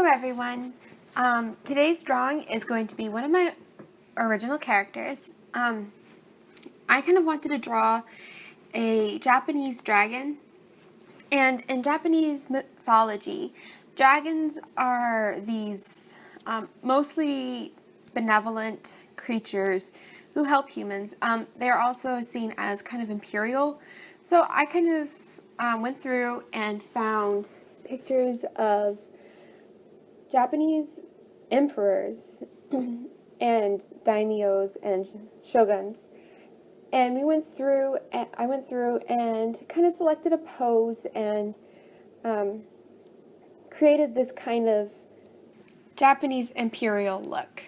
everyone. Today's drawing is going to be one of my original characters. I kind of wanted to draw a Japanese dragon, and in Japanese mythology, dragons are these mostly benevolent creatures who help humans. They're also seen as kind of imperial, so I kind of went through and found pictures of Japanese emperors and daimyos and shoguns, and I went through and kind of selected a pose and created this kind of Japanese imperial look.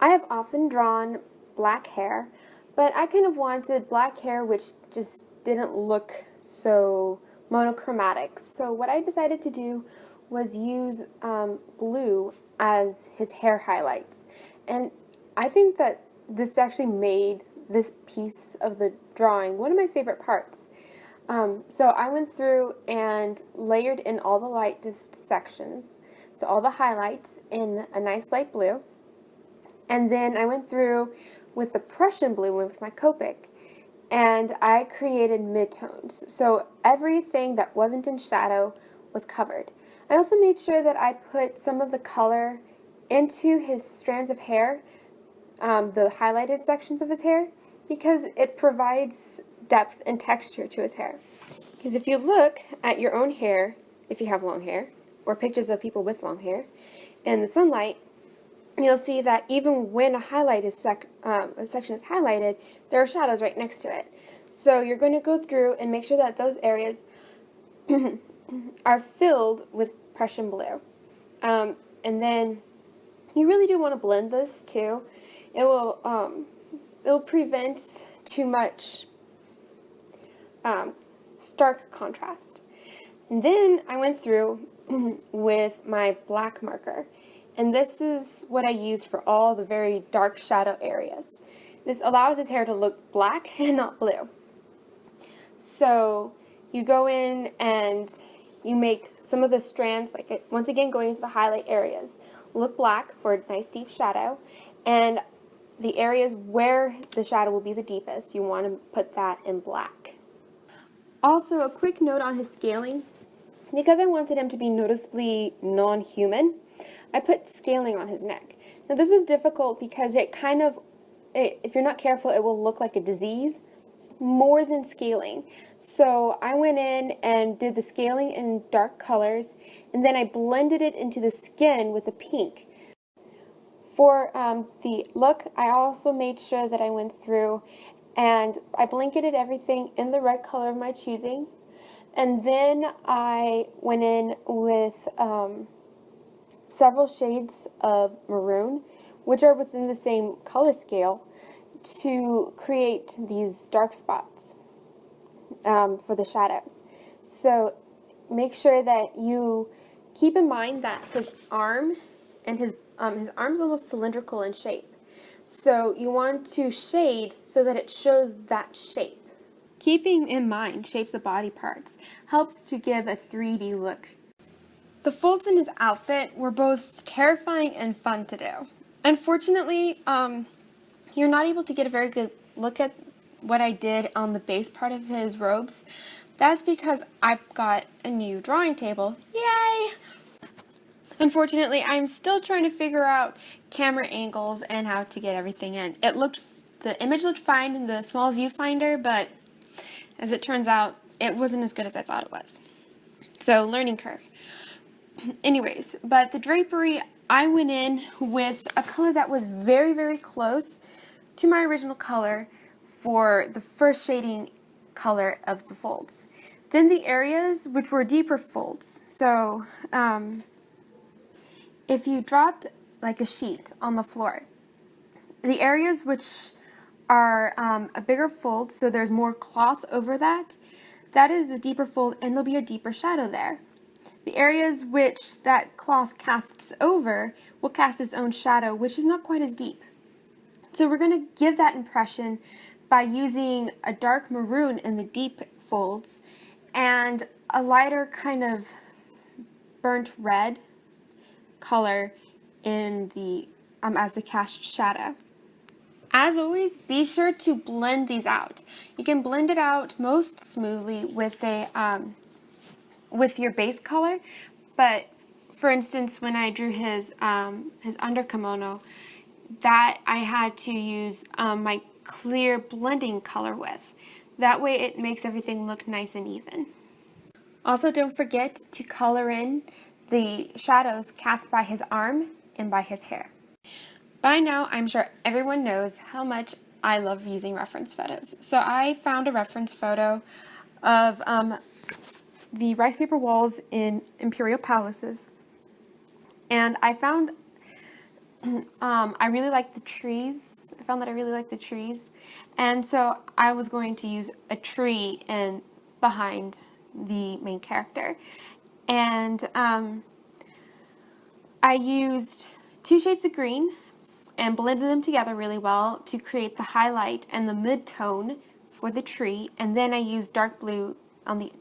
I have often drawn black hair, but I kind of wanted black hair which just didn't look so monochromatic. So what I decided to do was use blue as his hair highlights, and I think that this actually made this piece of the drawing one of my favorite parts. So I went through and layered in all the lightest sections, so all the highlights in a nice light blue, and then I went through with the Prussian blue with my Copic, and I created midtones, so everything that wasn't in shadow was covered. I also made sure that I put some of the color into his strands of hair, the highlighted sections of his hair, because it provides depth and texture to his hair. Because if you look at your own hair, if you have long hair, or pictures of people with long hair, in the sunlight, you'll see that even when a section is highlighted, there are shadows right next to it. So you're going to go through and make sure that those areas are filled with Prussian blue. And then you really do want to blend this too. It'll prevent too much stark contrast. And then I went through with my black marker, and this is what I used for all the very dark shadow areas. This allows his hair to look black and not blue. So you go in and you make some of the strands, once again going into the highlight areas, look black for a nice deep shadow, and the areas where the shadow will be the deepest, you want to put that in black. Also, a quick note on his scaling. Because I wanted him to be noticeably non-human, I put scaling on his neck. Now this was difficult because if you're not careful, it will look like a disease more than scaling. So I went in and did the scaling in dark colors, and then I blended it into the skin with a pink. For the look, I also made sure that I went through and I blanketed everything in the red color of my choosing, and then I went in with several shades of maroon, which are within the same color scale, to create these dark spots for the shadows. So make sure that you keep in mind that his arm and his arm's almost cylindrical in shape. So you want to shade so that it shows that shape. Keeping in mind shapes of body parts helps to give a 3D look. The folds in his outfit were both terrifying and fun to do. Unfortunately, you're not able to get a very good look at what I did on the base part of his robes. That's because I've got a new drawing table. Yay! Unfortunately, I'm still trying to figure out camera angles and how to get everything in. The image looked fine in the small viewfinder, but as it turns out, it wasn't as good as I thought it was. So, learning curve. Anyways, but the drapery, I went in with a color that was very, very close to my original color for the first shading color of the folds. Then the areas which were deeper folds. So, if you dropped like a sheet on the floor, the areas which are a bigger fold, so there's more cloth over that is a deeper fold, and there'll be a deeper shadow there. The areas which that cloth casts over will cast its own shadow, which is not quite as deep. So we're going to give that impression by using a dark maroon in the deep folds and a lighter kind of burnt red color in the as the cast shadow. As always, be sure to blend these out. You can blend it out most smoothly with a with your base color, but for instance, when I drew his under kimono, that I had to use my clear blending color with. That way it makes everything look nice and even. Also, don't forget to color in the shadows cast by his arm and by his hair. By now, I'm sure everyone knows how much I love using reference photos. So I found a reference photo of the rice paper walls in imperial palaces, and I found I really like the trees. I found that I really like the trees, and so I was going to use a tree behind the main character, and I used 2 shades of green and blended them together really well to create the highlight and the mid-tone for the tree, and then I used dark blue on the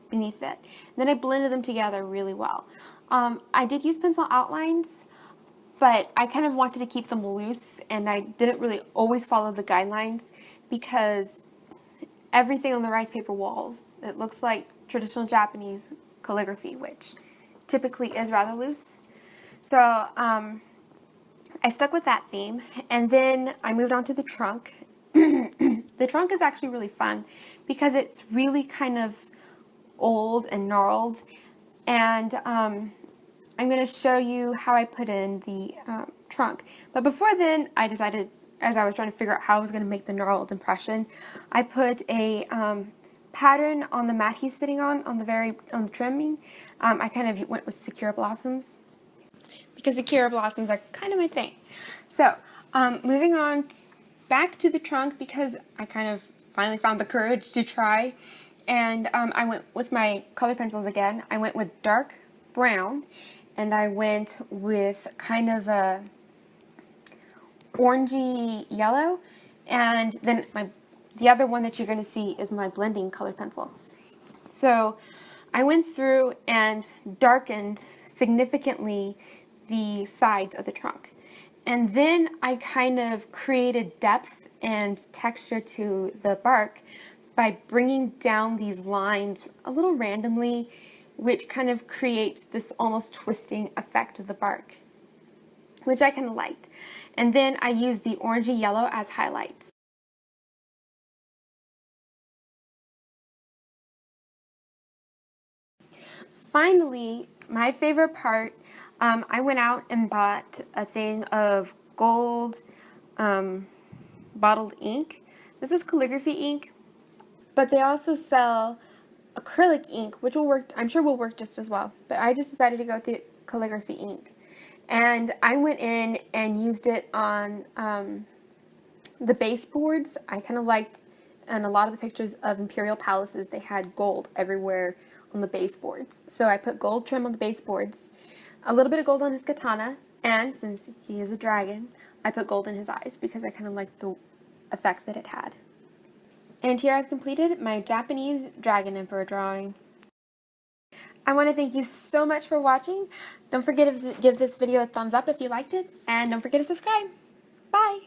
beneath it. And then I blended them together really well. I did use pencil outlines, but I kind of wanted to keep them loose, and I didn't really always follow the guidelines because everything on the rice paper walls, it looks like traditional Japanese calligraphy, which typically is rather loose. So I stuck with that theme, and then I moved on to the trunk. The trunk is actually really fun because it's really kind of old and gnarled, and I'm going to show you how I put in the trunk. But before then, I decided, as I was trying to figure out how I was going to make the gnarled impression, I put a pattern on the mat he's sitting on the trimming. I kind of went with Sakura blossoms, because Sakura blossoms are kind of my thing. So, moving on back to the trunk, because I kind of finally found the courage to try, and I went with my color pencils again. I went with dark brown, and I went with kind of a orangey yellow, and then the other one that you're going to see is my blending color pencil. So, I went through and darkened significantly the sides of the trunk. And then I kind of created depth and texture to the bark by bringing down these lines a little randomly, which kind of creates this almost twisting effect of the bark, which I kind of liked. And then I used the orangey yellow as highlights. Finally, my favorite part, I went out and bought a thing of gold bottled ink. This is calligraphy ink, but they also sell acrylic ink, which will work, I'm sure will work just as well. But I just decided to go with the calligraphy ink. And I went in and used it on the baseboards. I kind of liked, and a lot of the pictures of imperial palaces, they had gold everywhere on the baseboards. So I put gold trim on the baseboards, a little bit of gold on his katana, and since he is a dragon, I put gold in his eyes because I kind of liked the effect that it had. And here I've completed my Japanese dragon emperor drawing. I want to thank you so much for watching. Don't forget to give this video a thumbs up if you liked it, and don't forget to subscribe. Bye!